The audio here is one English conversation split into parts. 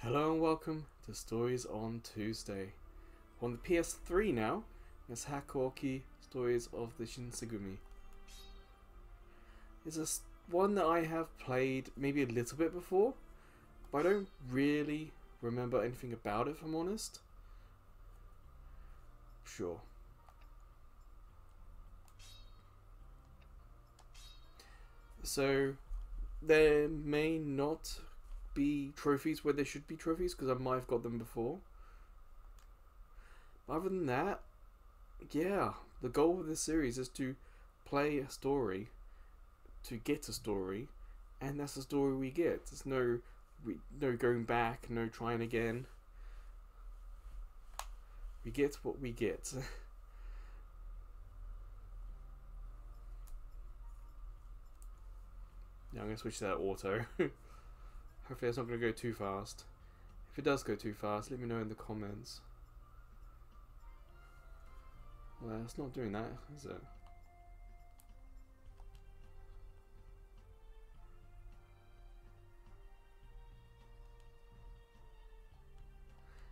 Hello and welcome to Stories on Tuesday. On the PS3 now, it's Hakuoki, Stories of the Shinsengumi. It's a one that I have played maybe a little bit before, but I don't really remember anything about it, if I'm honest. Sure. So, there may not be trophies where there should be trophies because I might have got them before. But other than that, yeah, the goal of this series is to play a story, to get a story, and that's the story we get. There's no going back, no trying again. We get what we get. Yeah, I'm going to switch to that auto. Hopefully it's not going to go too fast. If it does go too fast, let me know in the comments. Well, it's not doing that, is it?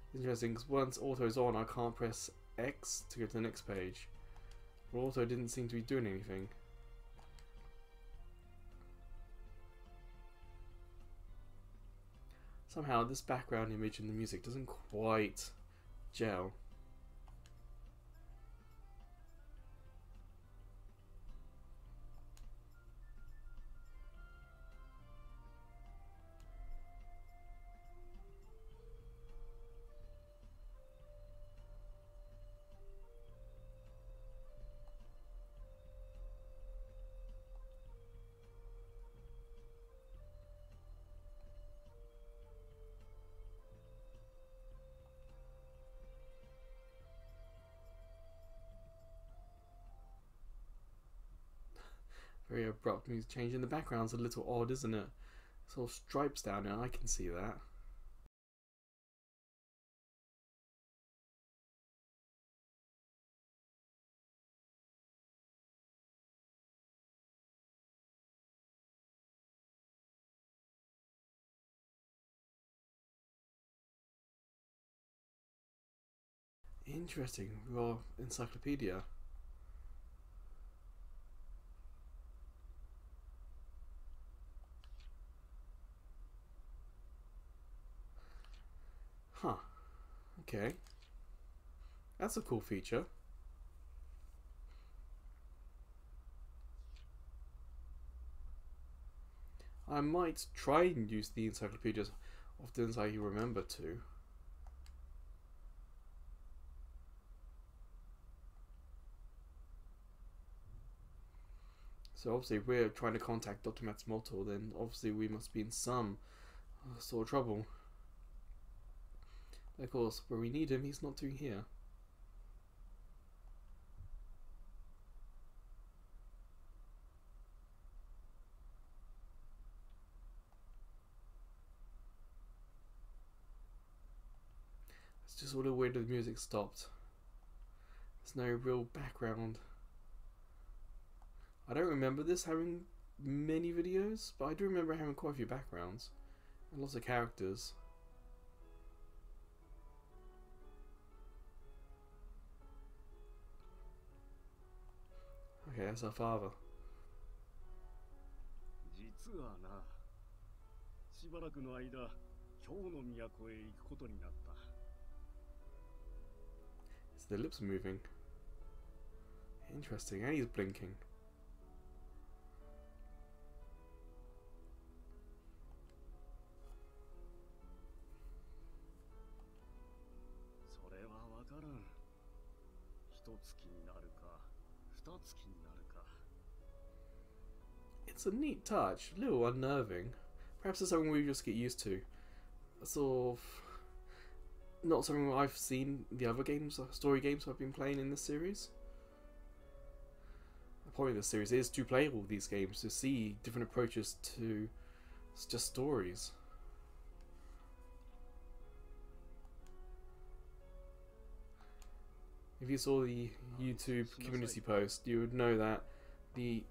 It's interesting because once auto's on, I can't press X to go to the next page. But auto didn't seem to be doing anything. Somehow this background image and the music doesn't quite gel. Very abrupt music change, and the background's a little odd, isn't it? Sort of stripes down there, I can see that. Interesting, well, encyclopedia. Huh. Okay. That's a cool feature. I might try and use the encyclopedia as often as I remember to. So obviously if we're trying to contact Dr. Matsumoto, then obviously we must be in some sort of trouble. Of course, where we need him, he's not doing here. It's just all the way the music stopped. There's no real background. I don't remember this having many videos, but I do remember having quite a few backgrounds and lots of characters. Okay, that's our father. The lips are moving. Interesting, and he's blinking. It's a neat touch, a little unnerving. Perhaps it's something we just get used to. Sort of not something I've seen in the other games, story games I've been playing in this series. The point of this series is to play all these games, to see different approaches to just stories. If you saw the YouTube community post, you would know that the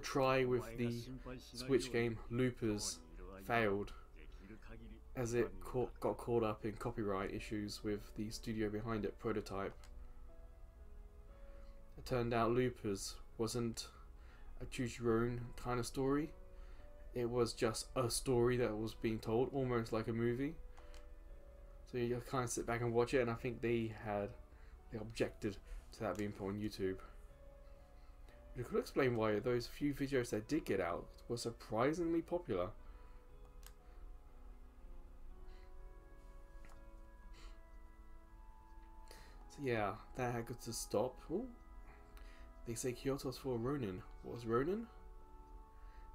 try with the Switch game Loopers failed, as it got caught up in copyright issues with the studio behind it, Prototype. It turned out Loopers wasn't a choose your own kind of story. It was just a story that was being told, almost like a movie. So you kind of sit back and watch it, and I think they objected to that being put on YouTube. It could explain why those few videos that did get out were surprisingly popular. So yeah, that had got to stop. Ooh. They say Kyoto's for Ronin. What was Ronin?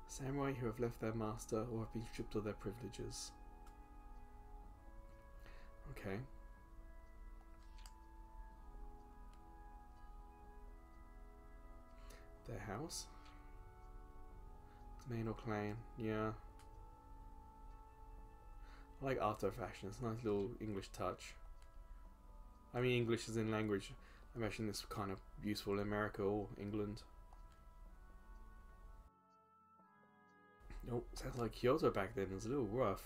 Samurai who have left their master or have been stripped of their privileges. Okay. Their house? It's main or clan, yeah. I like after fashion, it's a nice little English touch. I mean English is in language. I imagine this kind of useful in America or England. Nope, sounds like Kyoto back then was a little rough.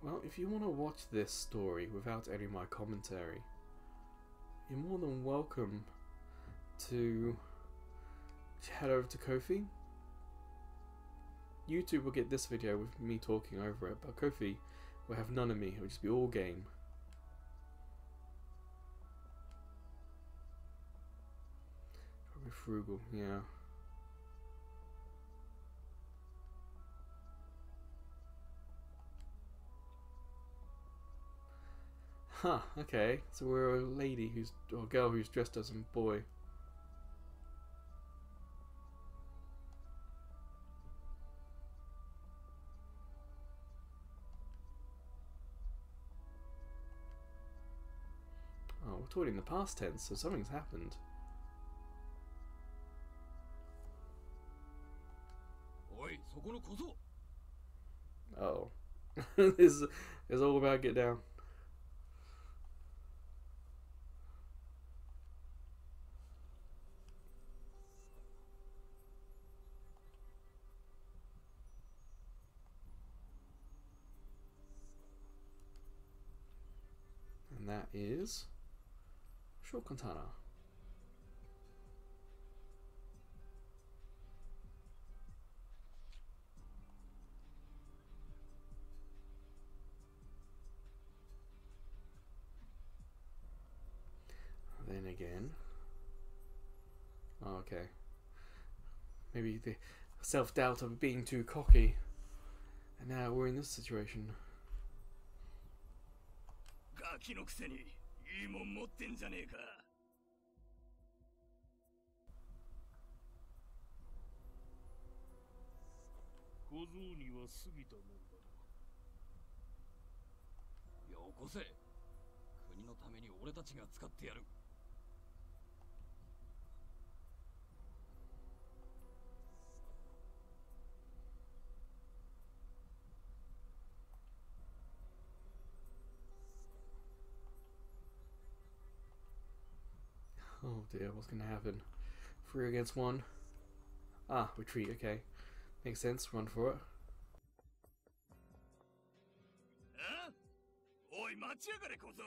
Well, if you want to watch this story without any of my commentary, you're more than welcome to head over to Ko-fi. YouTube will get this video with me talking over it, but Ko-fi will have none of me, it will just be all game. Probably frugal, yeah. Huh, okay. So we're a lady or a girl who's dressed as a boy. Oh, we're talking in the past tense, so something's happened. Oh. This is all about get down. And that is Shokantana. Then again. Oh, okay. Maybe the self-doubt of being too cocky. And now we're in this situation. ガキのくせにいいもん持ってんじゃねえか。小僧には過ぎたもんだろ。よこせ。国のために俺たちが使ってやる。Oh dear, what's gonna happen? 3 against 1. Ah, retreat, okay. Makes sense, run for it. あ？立ち上がれ小僧。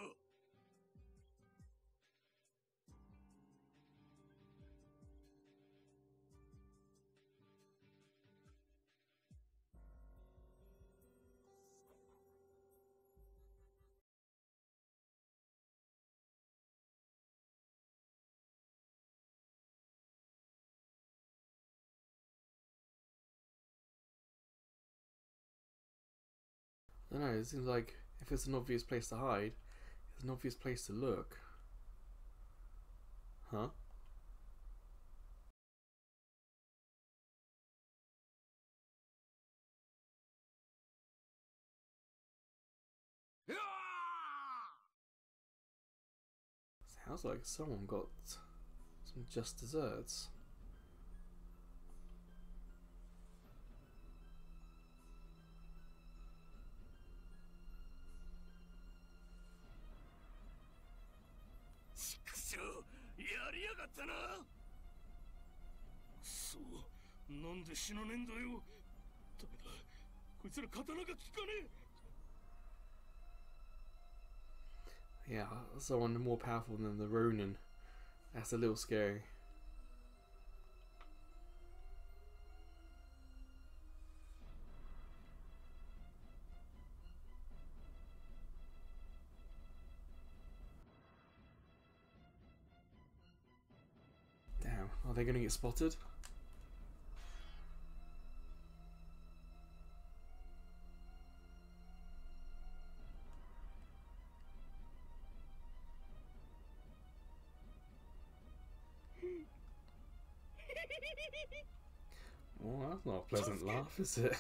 I don't know, it seems like if it's an obvious place to hide, it's an obvious place to look. Huh? Sounds like someone got some just desserts. Yeah, someone more powerful than the Ronin. That's a little scary. Damn, are they gonna get spotted? Well, that's not a pleasant laugh, is it?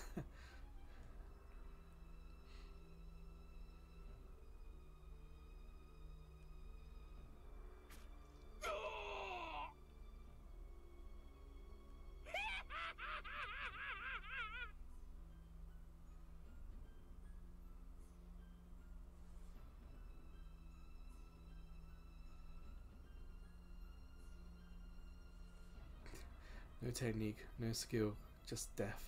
No technique, no skill, just death.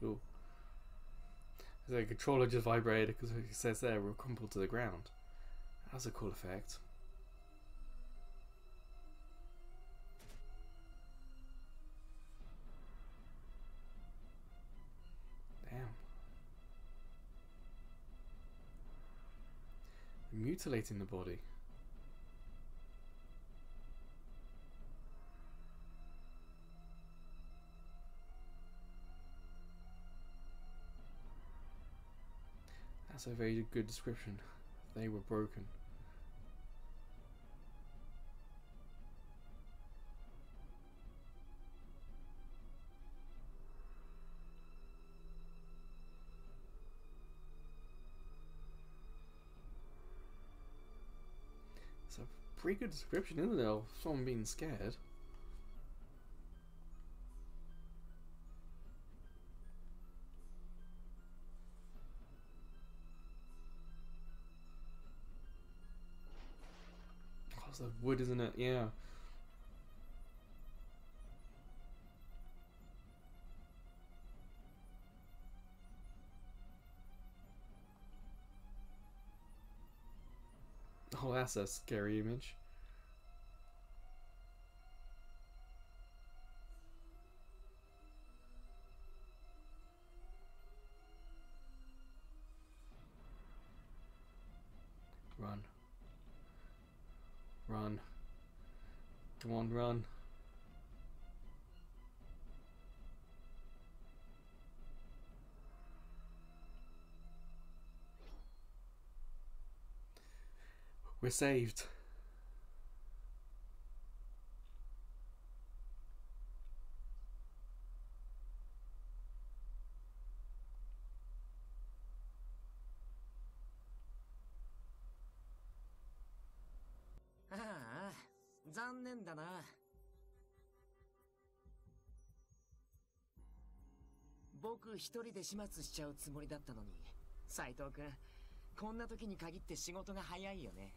Ooh. The controller just vibrated because it says there we're crumpled to the ground. That's a cool effect. Damn. They're mutilating the body. That's a very good description. They were broken. It's a pretty good description, isn't it, of someone being scared? Oh, it's the wood, isn't it? Yeah. Oh, that's a scary image. Run. Run. Come on, run. We're saved. Ah, 残念だな。僕一人で始末しちゃうつもりだったのに、斉藤君、こんな時に限って仕事が早いよね。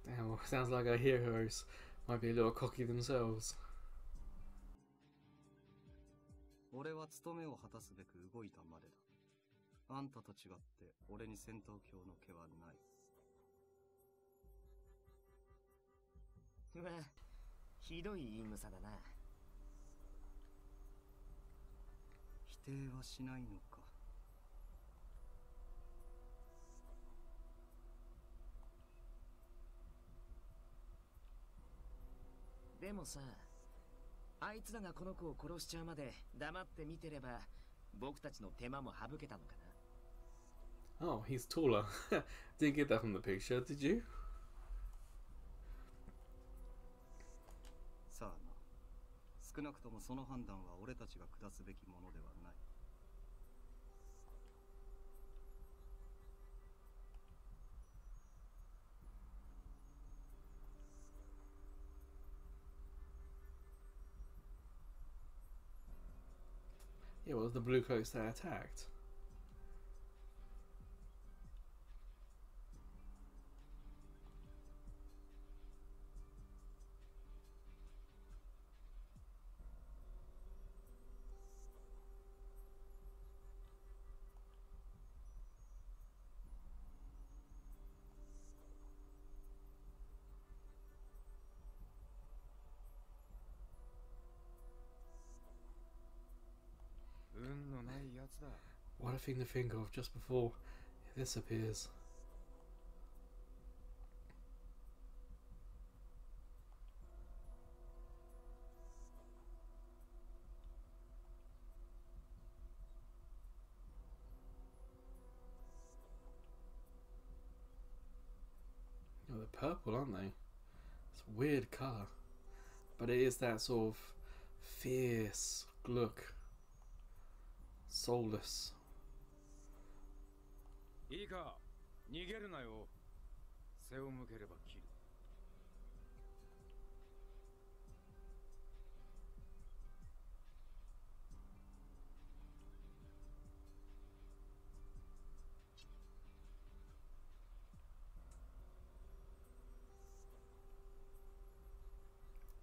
Damn, sounds like our heroes might be a little cocky themselves. 俺は務めを果たすべく動いたまでだ。あんたと違って俺に戦闘狂の気はない。うわ、ひどい言い草だな。否定はしないのか。でもさ、あいつらがこの子を殺しちゃうまで黙って見てれば僕たちの手間も省けたのかな。 Oh, he's taller. Didn't get that from the picture, did you? さあな。少なくともその判断は俺たちが下すべきものではない。Yeah, well, it was the blue coats that attacked. What a thing to think of just before this appears. Oh, they're purple, aren't they? It's a weird colour. But it is that sort of fierce look. Soulless. いいか、逃げるなよ。背を向ければ切る。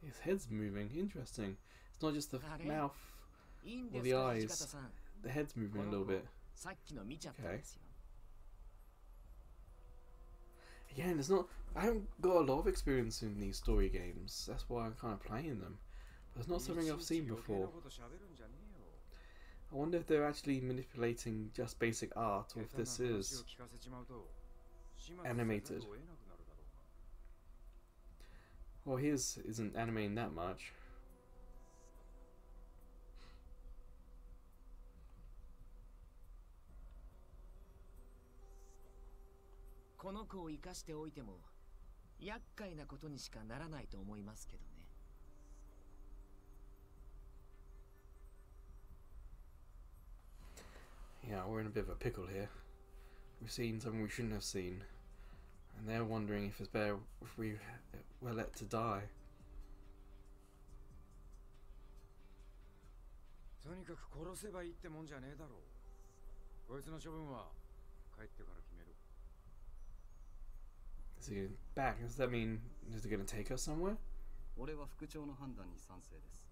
His head's moving. Interesting. It's not just the mouth いいん or です the か、土 eyes. 方さん。 The head's moving a こ little の子 bit. さっきの見ちゃったんですよ。Again, it's not. I haven't got a lot of experience in these story games. That's why I'm kind of playing them. But it's not something I've seen before. I wonder if they're actually manipulating just basic art, or if this is animated. Well, his isn't animating that much. この子を生かしておいても厄介なことにしかならないと思いますけどね。Yeah, we're in a bit of a pickle here. We've seen something we shouldn't have seen, and they're wondering if it's better if we were let to die. とにかく殺せばいいってもんじゃねえだろう。こいつの処分は帰ってから決める。Is he going back? Does that mean is he going to take us somewhere? 俺は副長の判断に賛成です。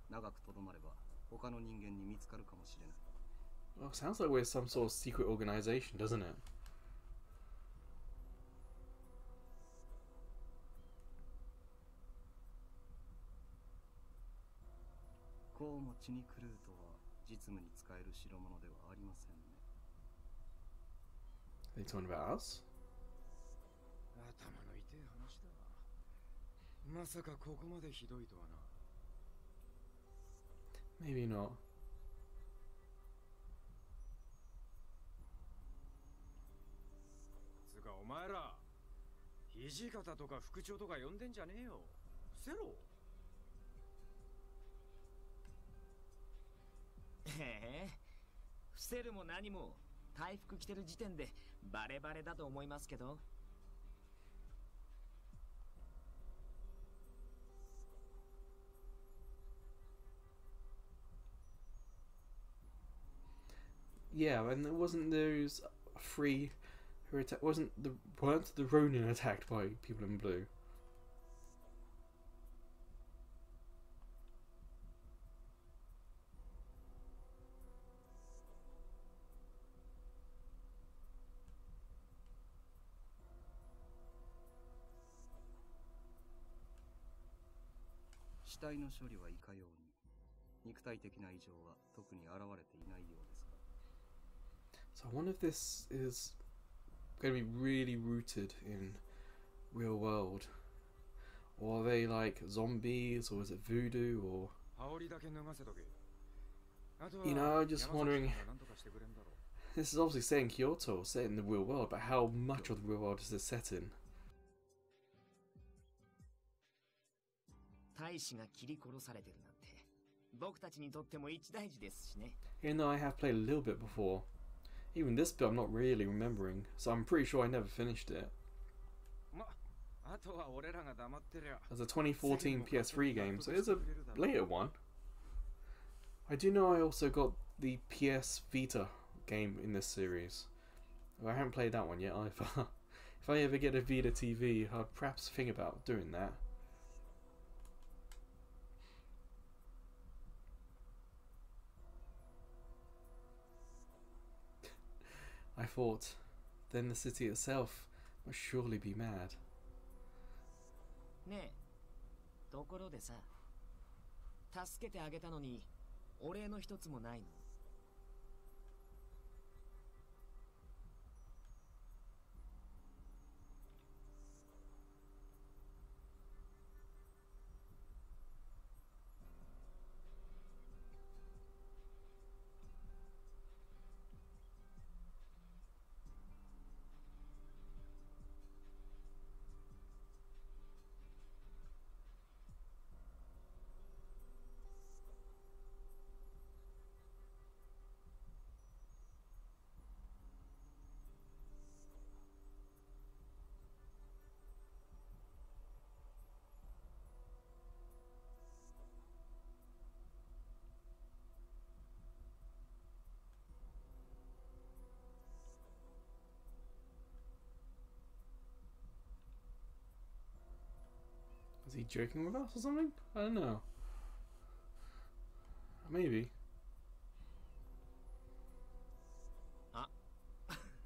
長くとどまれば他の人間に見つかるかもしれない。Well, sounds like we're some sort of secret organization, doesn't it? こうも血に狂うとは実務に使える代物ではありませんね。Are they talking about us? 頭の痛い話だ。まさかここまでひどいとはな。Maybe not. つかお前ら、土方とか副長とか呼んでんじゃねえよ。伏せろ。へえ、伏せるも何も回復着てる時点でバレバレだと思いますけど。Yeah, and it wasn't those three who weren't the Ronin attacked by people in blue? 死体の処理はいかように、肉体的な異常は特に現れていないようですが。So I wonder if this is going to be really rooted in real world. Or are they like zombies, or is it voodoo, or... You know, I'm just wondering... This is obviously set in Kyoto, set in the real world, but how much of the real world is this set in? 大使が切り殺されてるなんて僕たちにとっても一大事ですしね。 Even though I have played a little bit before, even this bit I'm not really remembering, so I'm pretty sure I never finished it. It's a 2014 PS3 game, so it's a later one. I do know I also got the PS Vita game in this series. I haven't played that one yet either. If I ever get a Vita TV, I'd perhaps think about doing that. I thought, then the city itself must surely be mad. ねえ、ところでさ、助けてあげたのにお礼の一つもないの？Is he joking with us or something? I don't know. Maybe.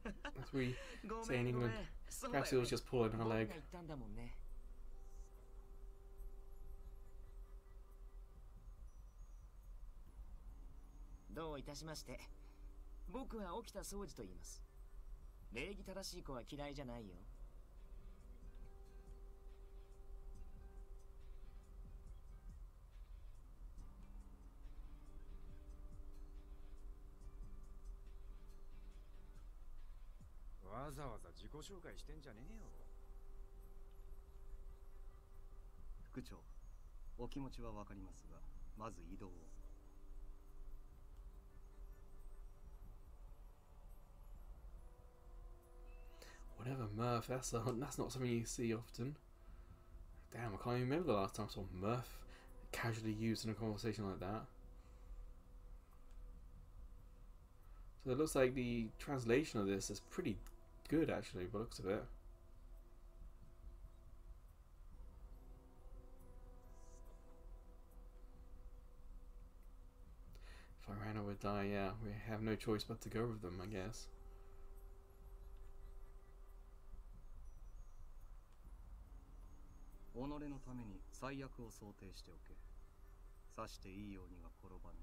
As we say in England, perhaps he was just pulling her leg. どういたしまして。僕は沖田総司と言います。礼儀正しい子は嫌いじゃないよ。わざわざ自己紹介してんじゃねえよ。副長、お気持ちはわかりますが、まず移動を。Whatever, Murph, that's not something you see often. Damn, I can't even remember the last time I saw Murph casually used in a conversation like that. So it looks like the translation of this is pretty good actually, by the looks of it. If I ran, I would die, yeah. We have no choice but to go with them, I guess. 己のために最悪を想定しておけ。刺していいようには転ばぬ。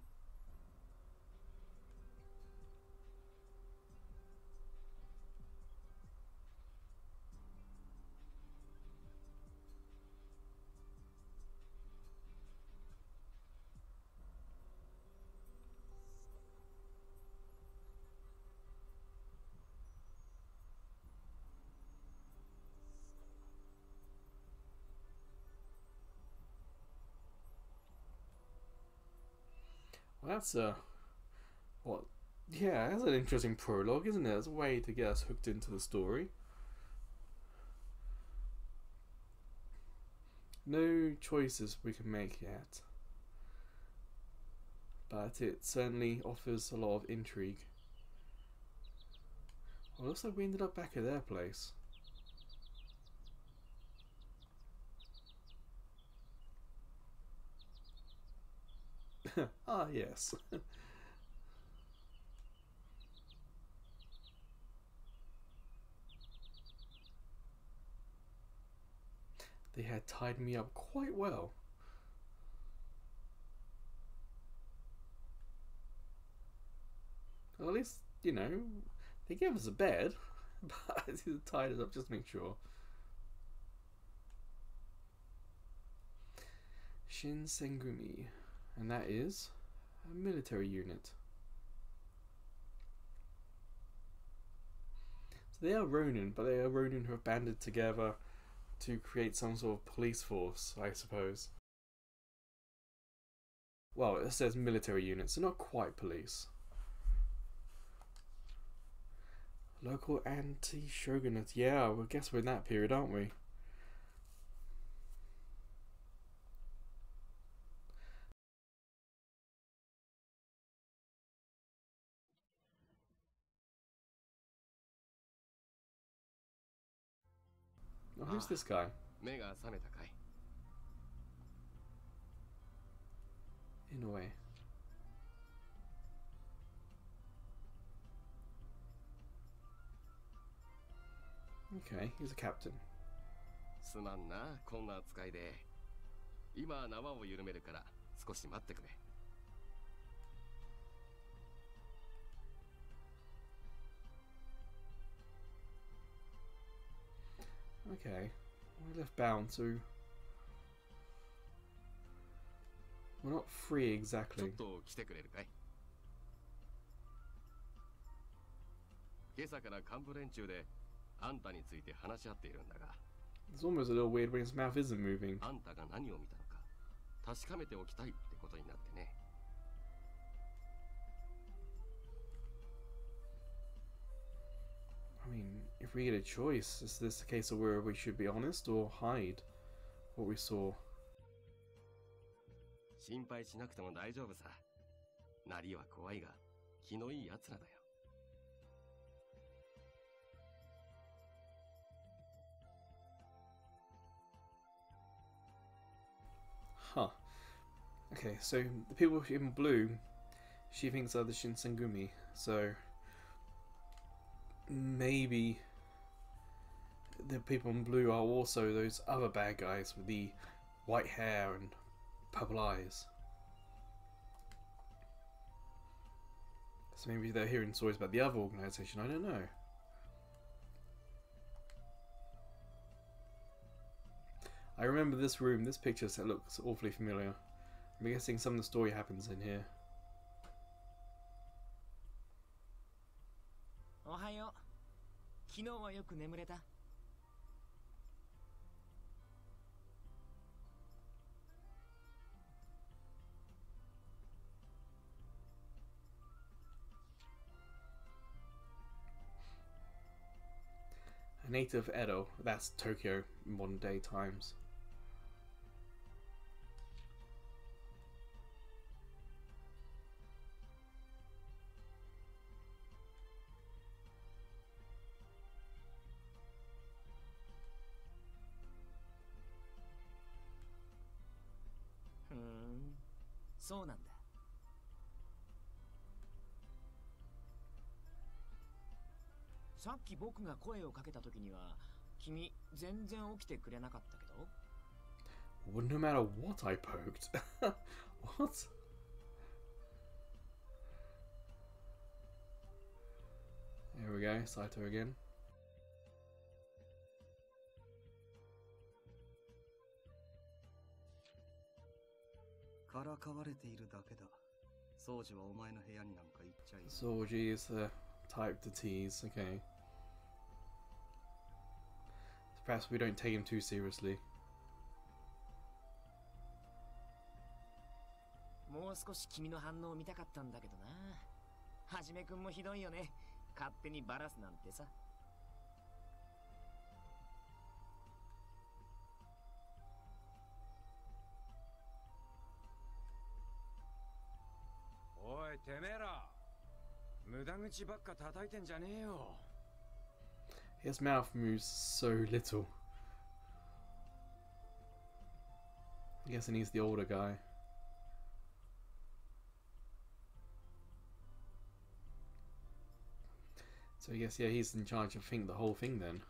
Well, that's what? Yeah, that's an interesting prologue, isn't it? It's a way to get us hooked into the story. No choices we can make yet, but it certainly offers a lot of intrigue. Well, it looks like we ended up back at their place. Ah, yes. They had tied me up quite well. Well, at least, you know, they gave us a bed, but I tied it up just to make sure. Shinsengumi, and that is a military unit. So they are Ronin, but they are Ronin who have banded together to create some sort of police force, I suppose. Well, it says military units, so not quite police. Local anti-shogunate. Yeah, well, I guess we're in that period, aren't we? Oh, who's this guy? 目が覚めたかい In a way. Okay, he's a captain. すまんな、こんな扱いで。今縄を緩めるから少し待ってくれ。Okay, we're left bound, so we're not free ちょっ exactly. と来てくれるかい。今朝から幹部連中であんたについて話し合っているんだが、 It's almost a little weird when his mouth isn't moving. あんたが何を見たのか確かめておきたいってことになってね。 I mean, if we get a choice, is this a case of where we should be honest or hide what we saw? 心配しなくても大丈夫さ。なりは怖いが気のいい奴らだよ。 Huh. Okay, so the people in blue, she thinks are the Shinsengumi, so maybe the people in blue are also those other bad guys with the white hair and purple eyes. So maybe they're hearing stories about the other organisation, I don't know. I remember this room, this picture set looks awfully familiar. I'm guessing some of the story happens in here. おはよう。昨日はよく眠れた？ A native Edo, that's Tokyo in modern day times. Hmm. そうなんだ。さっき僕が声をかけた時には君全然起きてくれなかったけど。 Well, no matter what I poked. What? There we go, Saito again. からかわれているだけだ。掃除はお前の部屋になんか行っちゃいない。 Soji is the type to tease, okay. Perhaps we don't take him too seriously. もう少し君の反応を見たかったんだけどな。はじめくんもひどいよね。勝手にバラすなんてさ。おいてめえら、無駄口ばっか叩いてんじゃねえよ。 His mouth moves so little. I'm guessing he's the older guy. So I guess, yeah, he's in charge of the whole thing then.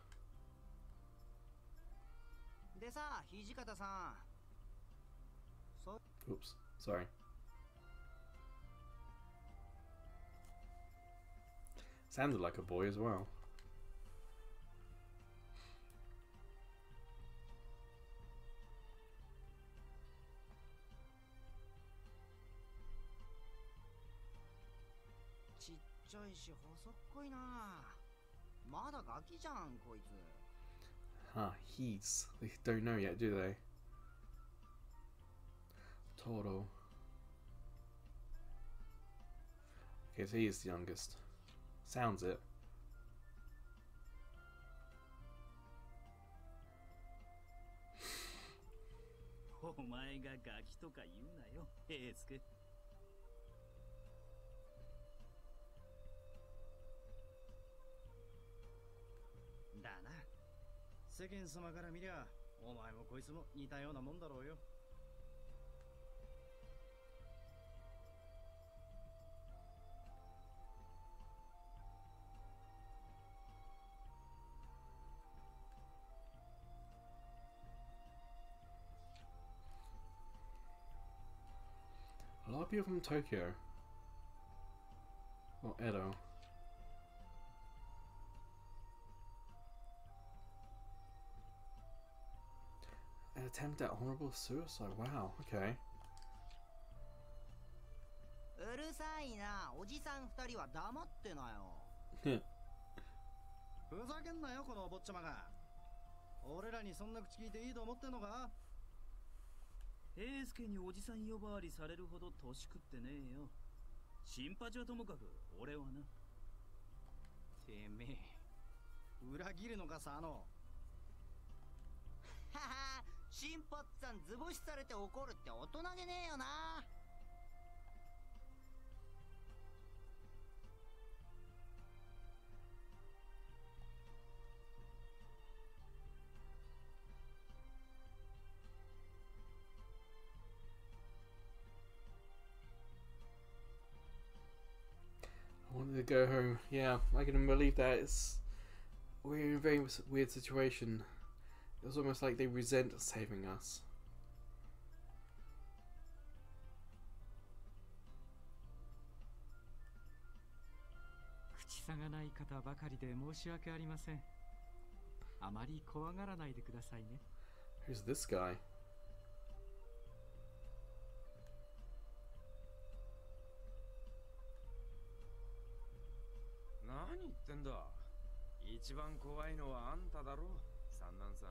でさ、土方さん。Oops, sorry. Sounded like a boy as well. ちっちゃいし細っこいな。まだガキじゃんこいつ。 Huh, he's. They don't know yet, do they? Toro. Okay, so he is the youngest. Sounds it. お前がガキとか言うなよ、平助。だな。世間様から見りゃ、お前もこいつも似たようなもんだろうよ。A lot of people from Tokyo. Or Edo. An attempt at honorable suicide. Wow, okay. うるさいな。おじさん二人は黙ってなよ。ふざけんなよこのお坊ちゃまが。俺らにそんな口聞いていいと思ってんのか。平助におじさん呼ばわりされるほど年食ってねえよ。シンパチはともかく俺はな。てめえ裏切るのかさあの。はは、シンパッツさん図星されて怒るって大人げねえよな。I wanted to go home. Yeah, I can believe that. We're in a very weird situation. It was almost like they resent saving us. 口さがない方ばかりで申し訳ありません。あまり怖がらないでくださいね。 Who's this guy? 何言ってんだ。一番怖いのはあんただろ、三男さん。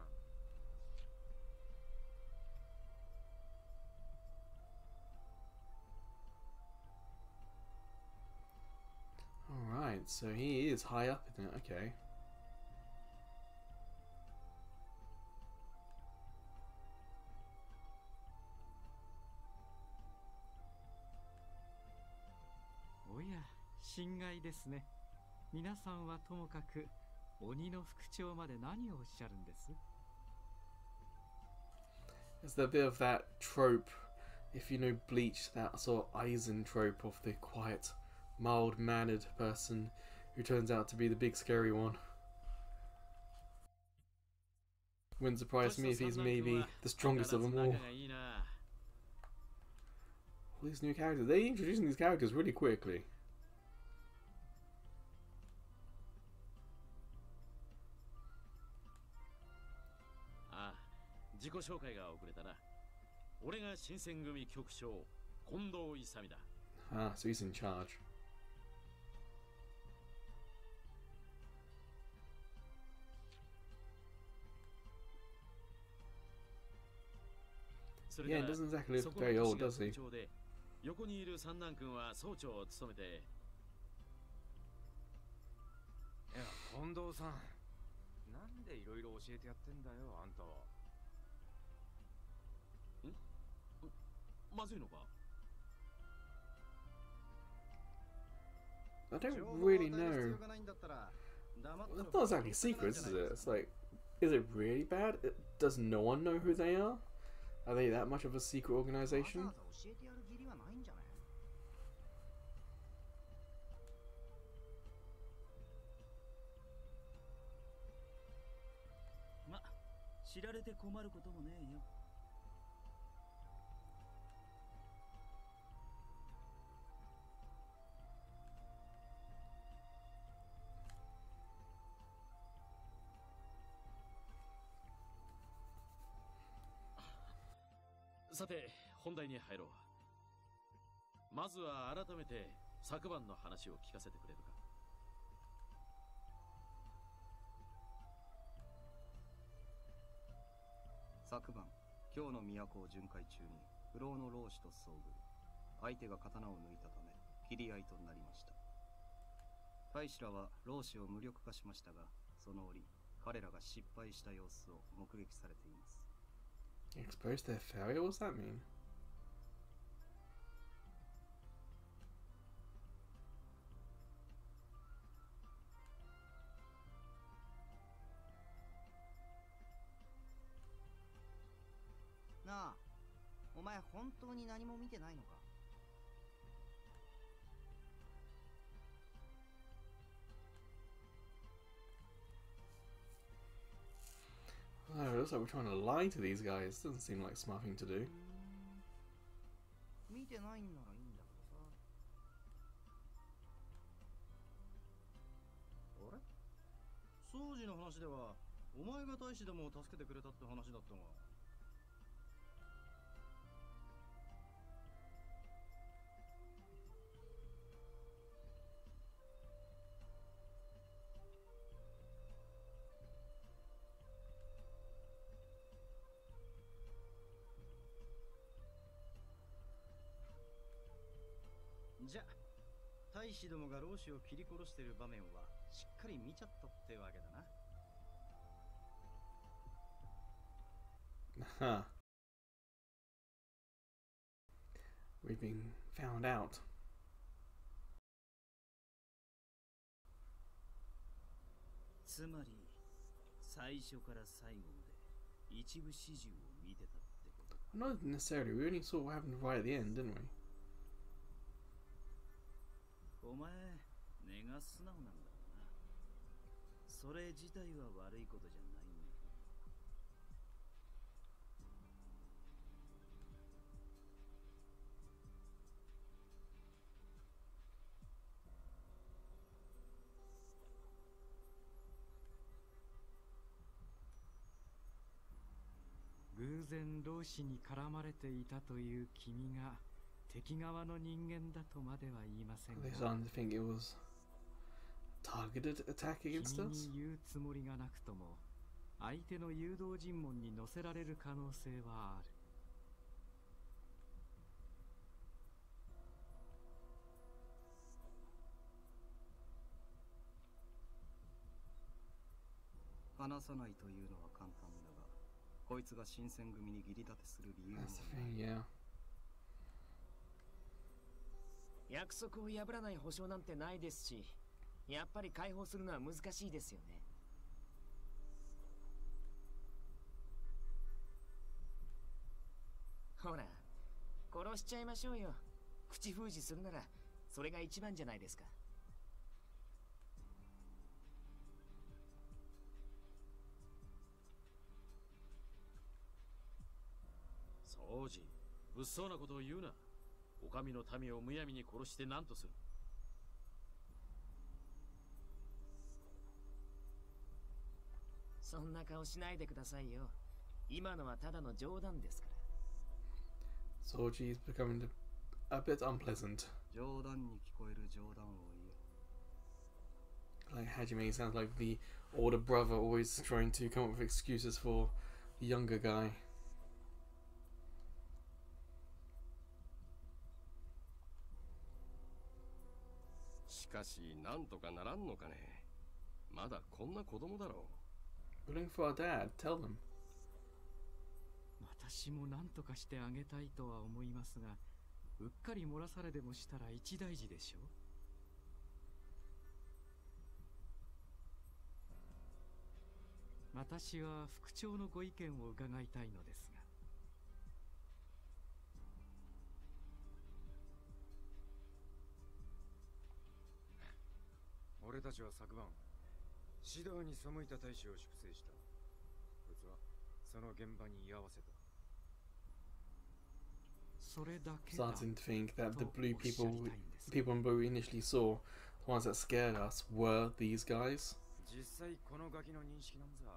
Alright, so he is high up in it, okay.おや、心外ですね。皆さんはともかく鬼の副長まで何をおっしゃるんです？ There's a bit of that trope, if you know Bleach, that sort of Aizen trope of the quiet, mild-mannered person who turns out to be the big scary one. Wouldn't surprise me if he's maybe the strongest of them all. All these new characters, they're introducing these characters really quickly. 自己紹介が遅れたな。俺が新選組局長、近藤勇だ。Ah, so he's in charge. そ Yeah, れ it から doesn't exactly そ look この very 都 old, 市が does he? 副長で、横にいる三男君は総長を務めて。いや、近藤さん。なんでいろいろ教えてやってんだよ、あんたは。まずいのか？ I don't really know. It's not exactly secrets, is it? It's like, is it really bad? Does no one know who they are? Are they that much of a secret organization? 教えてやる義理はないんじゃない？ま、知られて困ることもねえよ。さて本題に入ろう。まずは改めて昨晩の話を聞かせてくれるか。昨晩、今日の都を巡回中に不老の老師と遭遇。相手が刀を抜いたため切り合いとなりました。大使らは老師を無力化しましたが、その折彼らが失敗した様子を目撃されています。 Exposed their failure? What does that mean? なあ、お前本当に何も見てないのか？ Oh, it looks like we're trying to lie to these guys. Doesn't seem like a smart thing to do. 見てないんならいいんだけどさ。あれ？掃除の話ではお前が大使でも助けてくれたって話だったが。じゃ、大使どもが老子を切り殺している場面はしっかり見ちゃったってわけだな。Huh. We've been found out. つまり最初から最後まで一部始終を見てたってことか。 Not necessarily. We only saw what happened right at the end, didn't we? お前根が素直なんだろうな。それ自体は悪いことじゃないんだけど。偶然老子に絡まれていたという君が敵側の人間だとまでは言いませんが、 Are they starting to think it was targeted attack against 君 us? に言うつもりがなくとも相手の誘導尋問に乗せられる可能性はある。話さないというのは簡単だが、こいつが新選組に義理立てする理由も That's the thing, yeah. 約束を破らない保証なんてないですし、やっぱり解放するのは難しいですよね。ほら、殺しちゃいましょうよ。口封じするならそれが一番じゃないですか。掃除、物騒なことを言うな。お上の民をむやみに殺して何とする。そんな顔しないでくださいよ。今のはただの冗談ですから。Soji is becoming a bit unpleasant. 冗談に聞こえる冗談を言え。 Like Hajime sounds like the older brother always trying to come up with excuses for the younger guy. しかしなんとかならんのかね。まだこんな子供だろWe're looking for our dad. Tell them. 私も何とかしてあげたいとは思いますが、うっかり漏らされでもしたら一大事でしょう。私は副長のご意見を伺いたいのですが。俺たちは昨晩指導に背いた大使を粛清した。こいつはその現場に居合わせた。それだけだ。 Starting to think that the blue people in blue we initially saw, the ones that scared us, were these guys. 実際このガキの認識なんざ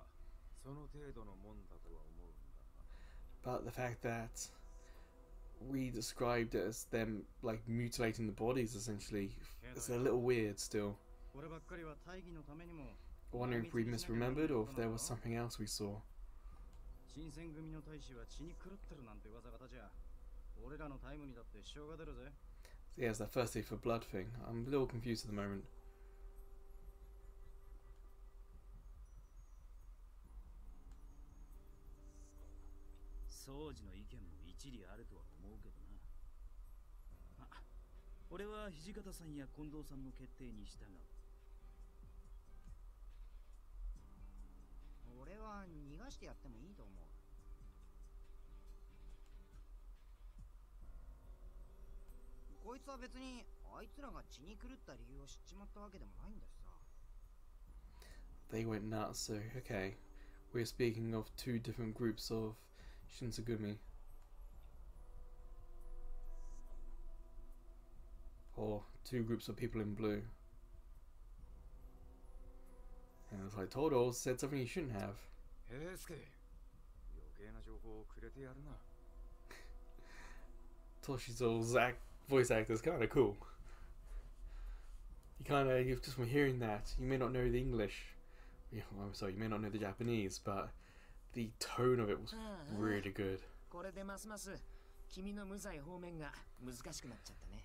その程度のもんだとは思うんだ。 But the fact that re-described it as them like mutilating the bodies essentially. It's a little weird still. Wondering if we misremembered or if there was something else we saw. Shinsengumiの大使は血に狂ってるなんて噂が立ちゃ、俺らのタイムにだって支障が出るぜ。 Yeah, it's that thirsty for blood thing. I'm a little confused at the moment. 掃除の意見も一理あるとは思うけどな。まあ、俺は土方さんや近藤さんの決定に従う。俺は逃がしてやってもいいと思う。こいつは別にあいつらが血に狂った理由を知っちまったわけでもないんだしさ。 They went nuts, so okay. We're speaking of two different groups of Shinsengumi. Or two groups of people in blue. And it's like Todo said something he shouldn't have. Toshizo's voice actor is kind of cool. You just from hearing that, you may not know the English. I'm sorry, you may not know the Japanese, but the tone of it was really good. これでますます君の無罪方面が難しくなっちゃったね。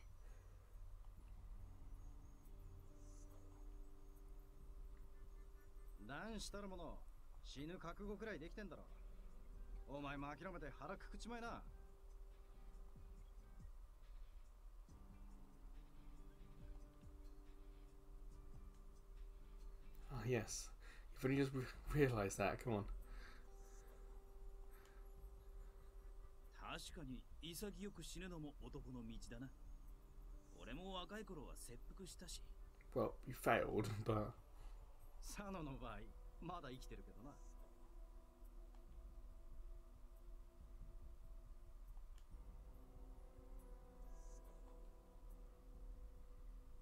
何したるもの、死ぬ覚悟くらいできてんだろ。お前も諦めて腹くくちまいな。Ah, yes. You've only just realised that, come on. 確かに潔く死ぬのも男の道だな。俺も若い頃は切腹したし。Well, you failed, but... 佐野の場合、まだ生きてるけどな。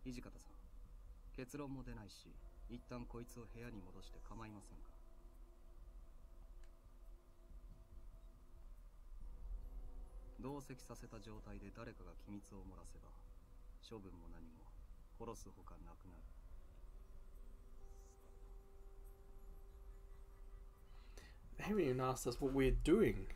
土方さん、結論も出ないし、一旦こいつを部屋に戻して構いませんか。同席させた状態で誰かが機密を漏らせば、処分も何も殺すほかなくなる。They haven't even asked us what we're doing.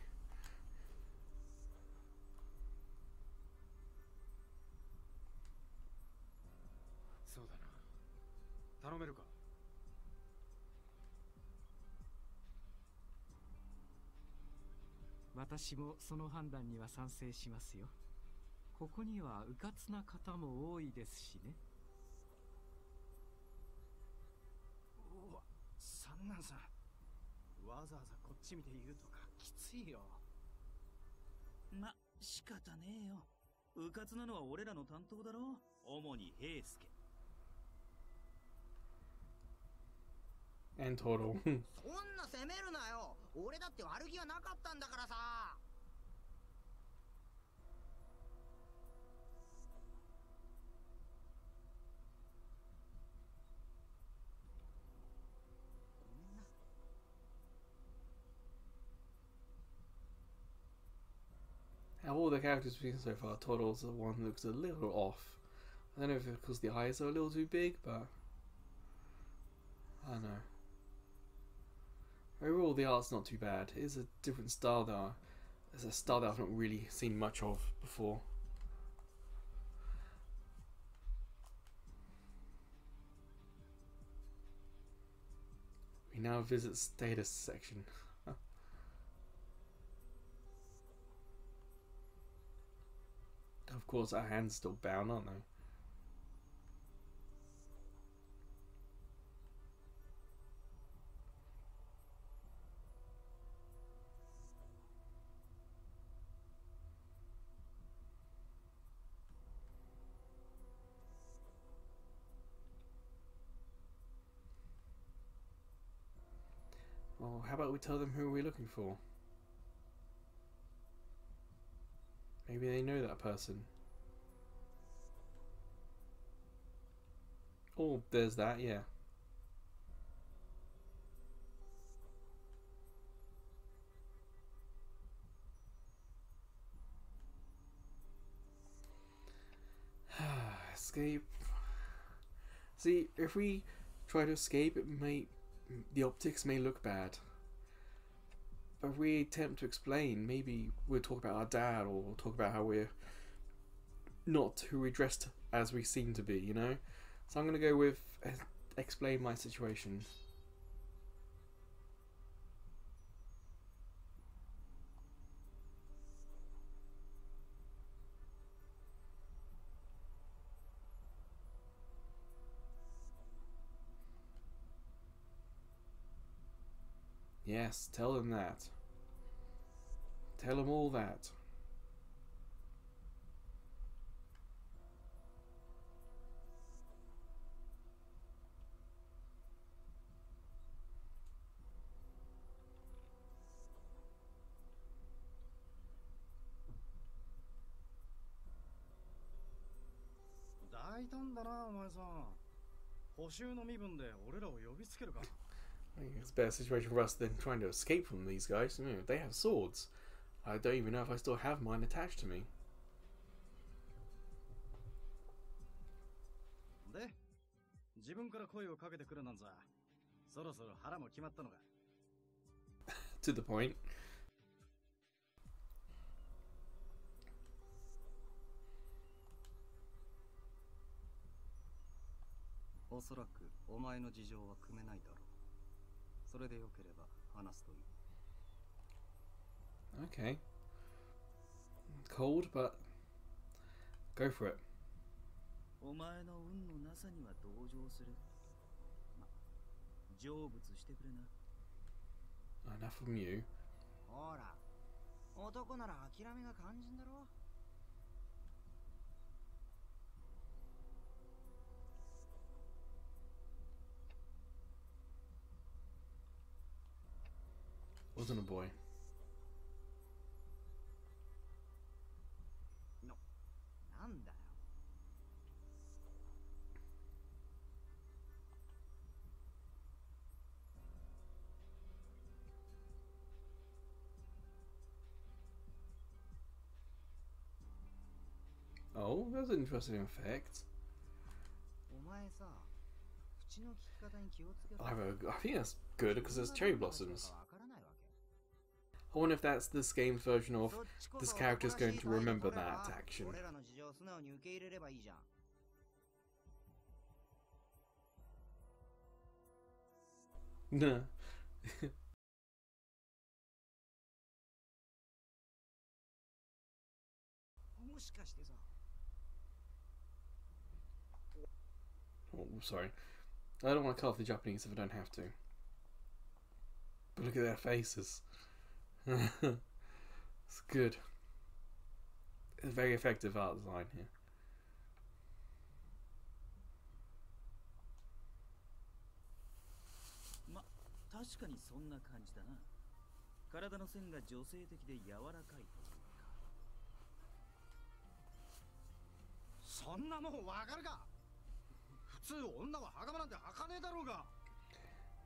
そうだな。頼めるか。私もその判断には賛成しますよ。ここには迂闊な方も多いですしね。おお、三男さん。わざわざこっち見て言うとかきついよ。ま、仕方ねえよ。迂闊なのは俺らの担当だろ。主に平助。And Todo. そんな責めるなよ。俺だって悪気はなかったんだからさ。Out of all the characters we've seen so far, Toddle's the one that looks a little off. I don't know if it's because the eyes are a little too big, but I don't know. Overall, the art's not too bad. It is a different style though. It's a style that I've not really seen much of before. We now visit status section. Of course, our hands still bound, aren't they? Well, how about we tell them who we're looking for? Maybe they know that person. Oh, there's that, yeah. Escape. See, if we try to escape, the optics may look bad. But if we attempt to explain, maybe we'll talk about our dad, or we'll talk about how we're not who we're dressed as we seem to be, you know? So I'm going to go with explain my situation. Yes, tell them that. Tell them all that. I think it's a better situation for us than trying to escape from these guys. You know, they have swords. I don't even know if I still have mine attached to me. To the point. Okay. Cold, but go for it. Enough from you. ほら、男なら諦めが肝心だろ。Wasn't a boy. No. なんだよ。Oh, that's an interesting effect. お前さ、口の利き方に気をつけろ。I think that's good because there's cherry blossoms. I wonder if that's this game's version of this character's going to remember that action. 俺らの事情を素直に受け入れればいいじゃん。Nah. もしかしてさ。Oh, sorry. I don't want to cut off the Japanese if I don't have to. But look at their faces. It's good. It's very effective art design here.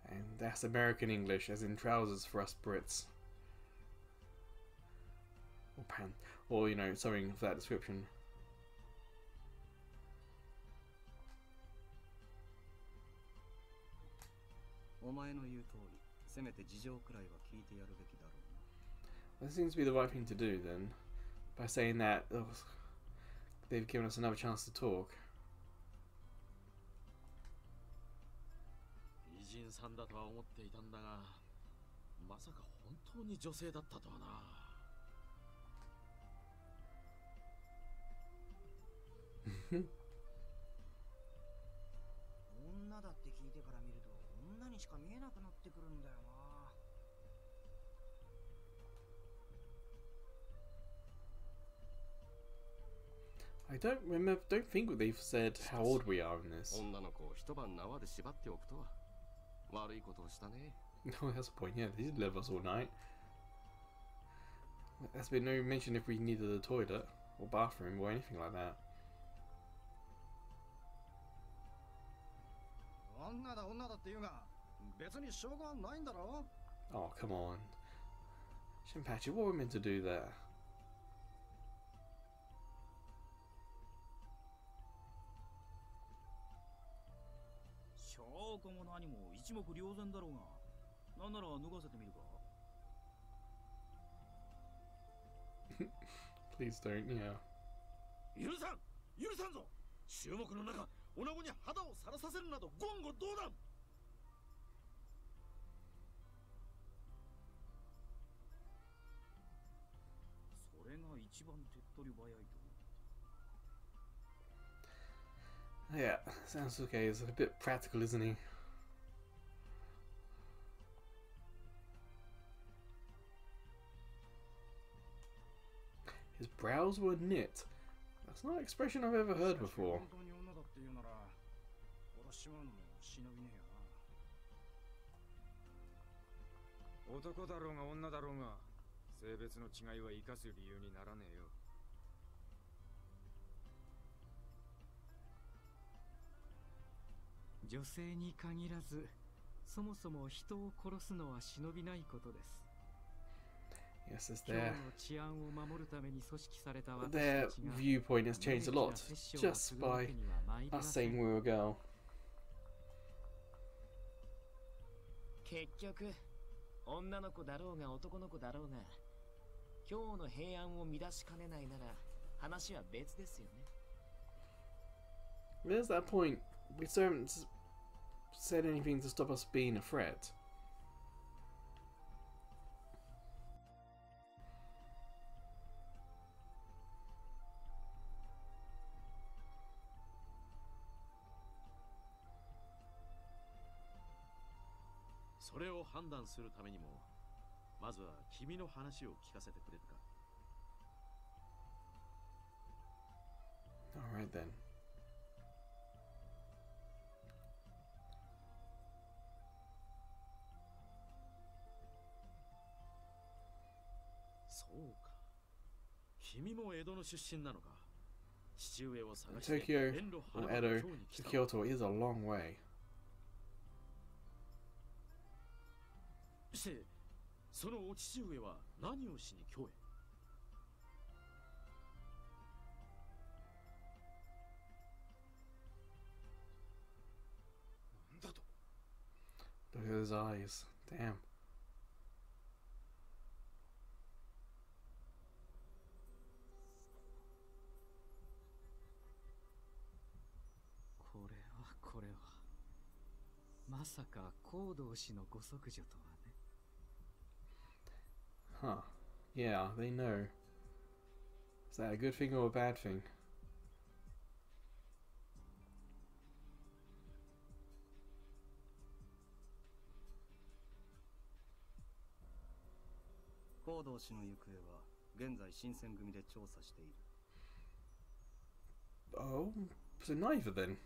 And that's American English, as in trousers for us Brits. Or pants. Or, you know, something of that description. That seems to be the right thing to do then. By saying that, they've given us another chance to talk. I don't think they've said how old we are in this. No, that's a point, yeah, they did leave us all night. There's been no mention if we needed a toilet or bathroom or anything like that. Oh, come on. Shinpachi, what were we meant to do there? 一目瞭然だろうが。なんなら脱がせてみるか。Please don't, yeah. 許さん許さんぞ。注目の中、女子に肌をさらさせるなど言語道断。それが一番手っ取り早いと。 Yeah, sounds okay. He's a bit practical, isn't he? His brows were knit. That's not an expression I've ever heard before. 本当に女だって言うなら殺しちまうのも忍びねえよな。男だろうが女だろうが性別の違いは生かす理由にならねえよ。女性に限らず、そもそも人を殺すのは忍びないことです。 Yes, it's 今日 their の治安を守るために組織された私 their たちが viewpoint has changed a lot just by us saying we were a girl. 結局女の子だろうが男の子だろうが今日の平安を乱しかねないなら話は別ですよね。 There's that point. We still haven't said anything to stop us being a threat. それを判断するためにも、まずは君の話を聞かせてくれるか。Alright then. そうか。君も江戸の出身なのか。父上を探して Tokyo 遠路 or はるばる Edo 京に to 来た。 Kyoto is a long way. して、そのお父上は何をしに京へ。なんだと。 Look at his eyes. Damn. これはまさか行動氏のご息女とはね。 Huh. Yeah, they know. Is that a good thing or a bad thing? 行動氏の行方は現在新選組で調査している。 Oh, so neither then.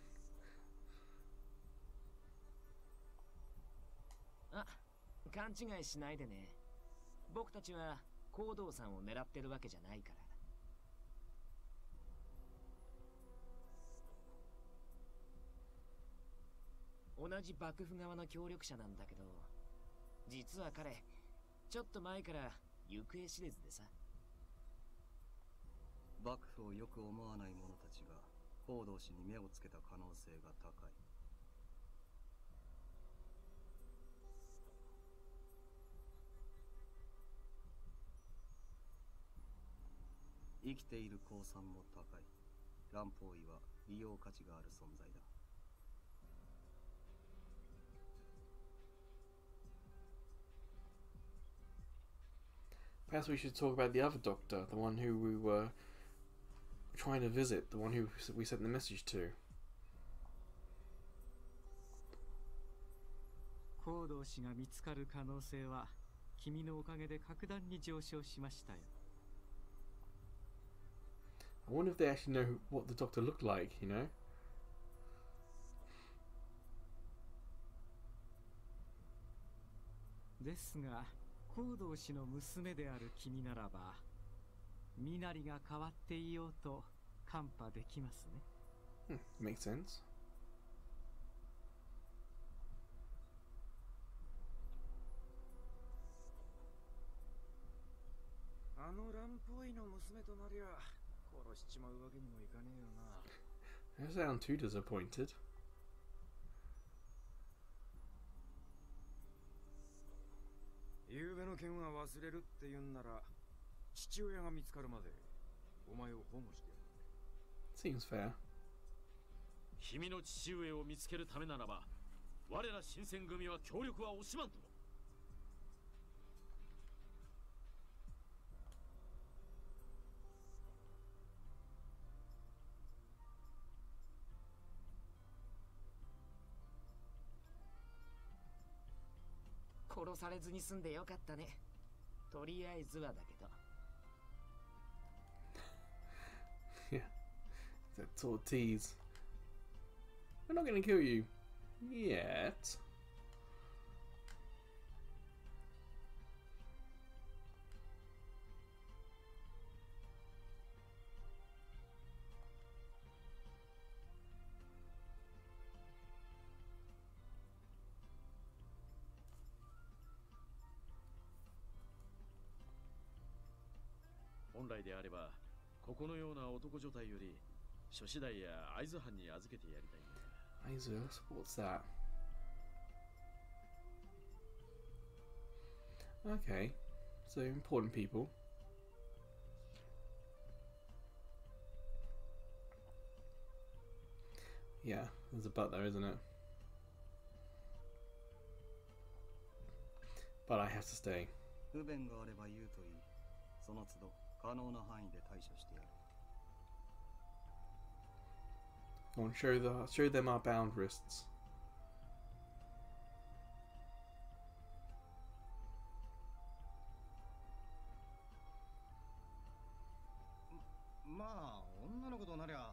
あ、勘違いしないでね。僕たちは行動さんを狙ってるわけじゃないから。同じ幕府側の協力者なんだけど、実は彼ちょっと前から行方知れずでさ。幕府をよく思わない者たちが行動氏に目をつけた可能性が高い。生きている公算も高い。乱方医は利用価値がある存在だ。 Perhaps we should talk about the other doctor, the one who we were trying to visit, the one who we sent the message to. 行動氏が見つかる可能性は君のおかげで格段に上昇しましたよ。 I wonder if they actually know what the doctor looked like, you know? ですが、行動氏の娘である君ならば、身なりが変わっていようと看破できますね。Makes sense. あの乱歩医の娘となりゃ殺しちまうわけにもいかねえよな。 I sound too disappointed. 昨べの件は忘れるって言うんなら、父親が見つかるまでお前を保護してやる。 Seems fair. 君の父上を見つけるためならば、我ら新選組は協力は惜しまんとも。殺されずに済んでよかったね。とりあえずはだけど。Yeah. That sort of tease. We're not going to kill you yet. "本来であれば、ここのような男女隊より諸子代や会津藩に預けてやりたいんだ。Aizu, what's that? Okay, so important people. Yeah, there's a but there, isn't it? But I have to stay. 不便があれば言うといい。その都度可能な範囲で対処してやる。 Go on, show them our bound wrists. まあ女の子となりゃ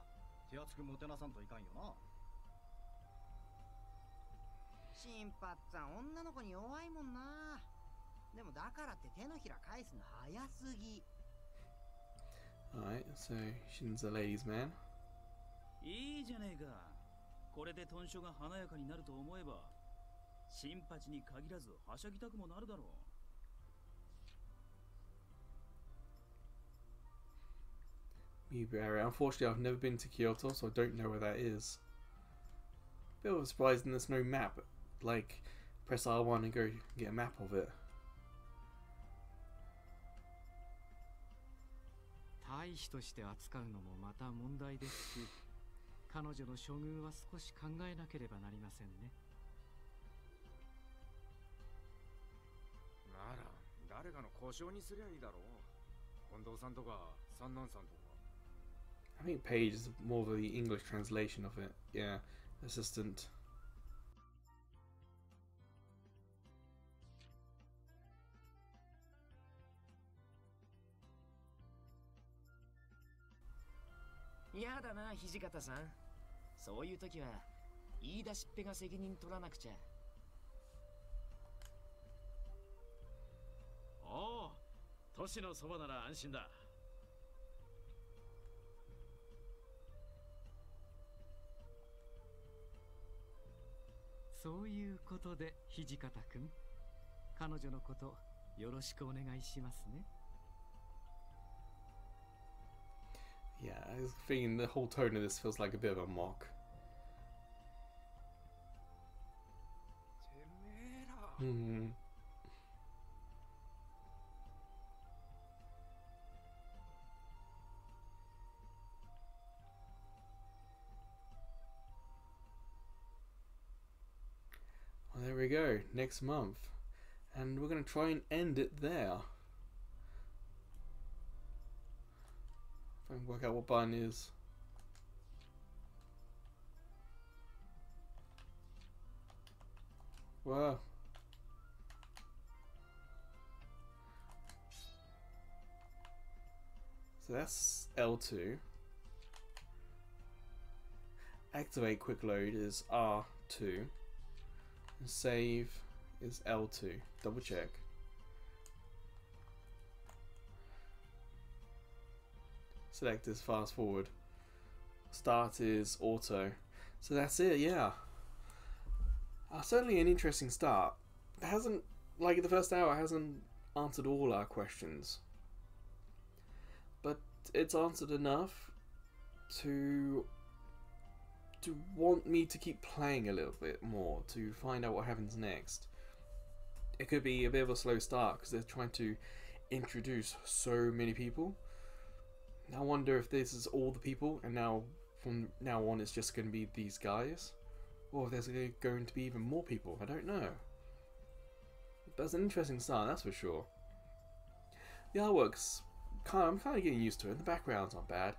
手厚くもてなさんといかんよな。新八さん女の子に弱いもんな。でもだからって手のひら返すの早すぎ。 Alright, so Shin's a ladies' man. いいじゃねえか。これで豚書が華やかになると思えば、新八に限らずはしゃぎたくもなるだろう。Mibu area. Unfortunately, I've never been to Kyoto, so I don't know where that is. Bit of a surprise, and there's no map. Like, press R1 and go get a map of it. 大使として扱うのもまた問題ですし、彼女の処遇は少し考えなければなりませんね。なら誰かの故障にすりゃいいだろう。近藤さんとか三男さんとか。 I think Page is more of the English translation of it. Yeah, assistant.やだな、土方さん。そういう時は言い出しっぺが責任取らなくちゃ。おお、都市のそばなら安心だ。そういうことで土方くん、彼女のことよろしくお願いしますね。 Yeah, I was thinking the whole tone of this feels like a bit of a mock. てめえら。 Hmm. Well, there we go. Next month, and we're going to try and end it there. If I can work out what button is. Whoa. So that's L2. Activate quick load is R2. And save is L2. Double check. Select is fast forward. Start is auto. So that's it, yeah. Certainly an interesting start. It hasn't, like the first hour, hasn't answered all our questions. But it's answered enough to want me to keep playing a little bit more, to find out what happens next. it could be a bit of a slow start because they're trying to introduce so many people. I wonder if this is all the people, and now from now on it's just going to be these guys, or if there's going to be even more people. I don't know. But it's an interesting start, that's for sure. The artwork's I'm kind of getting used to it. The background's not bad.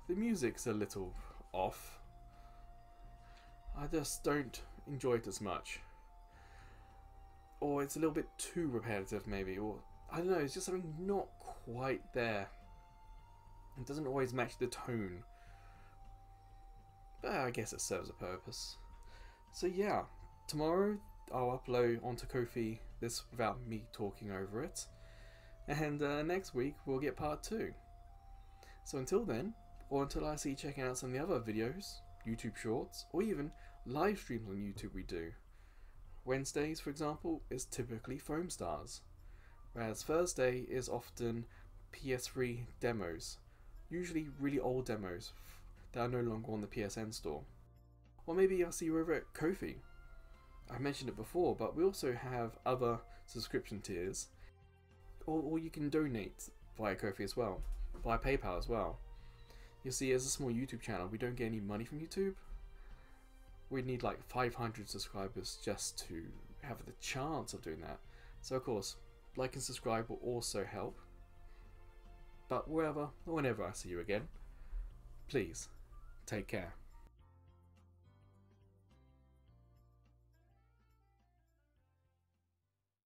The music's a little off. I just don't enjoy it as much. Or it's a little bit too repetitive maybe, or I don't know, it's just something not quite there. It doesn't always match the tone. But I guess it serves a purpose. So yeah, tomorrow I'll upload onto Ko-fi this without me talking over it. And next week we'll get part 2. So until then, or until I see you checking out some of the other videos, YouTube shorts, or even live streams on YouTube we do. Wednesdays, for example, is typically Foam Stars, whereas Thursday is often PS3 demos, usually really old demos that are no longer on the PSN store. Or maybe I'll see you over at Ko-fi. I mentioned it before, but we also have other subscription tiers, or you can donate via Ko-fi as well, via PayPal as well. You see, as a small YouTube channel, we don't get any money from YouTube. We need like 500 subscribers just to have the chance of doing that. So of course, like and subscribe will also help. But wherever or whenever I see you again, please take care.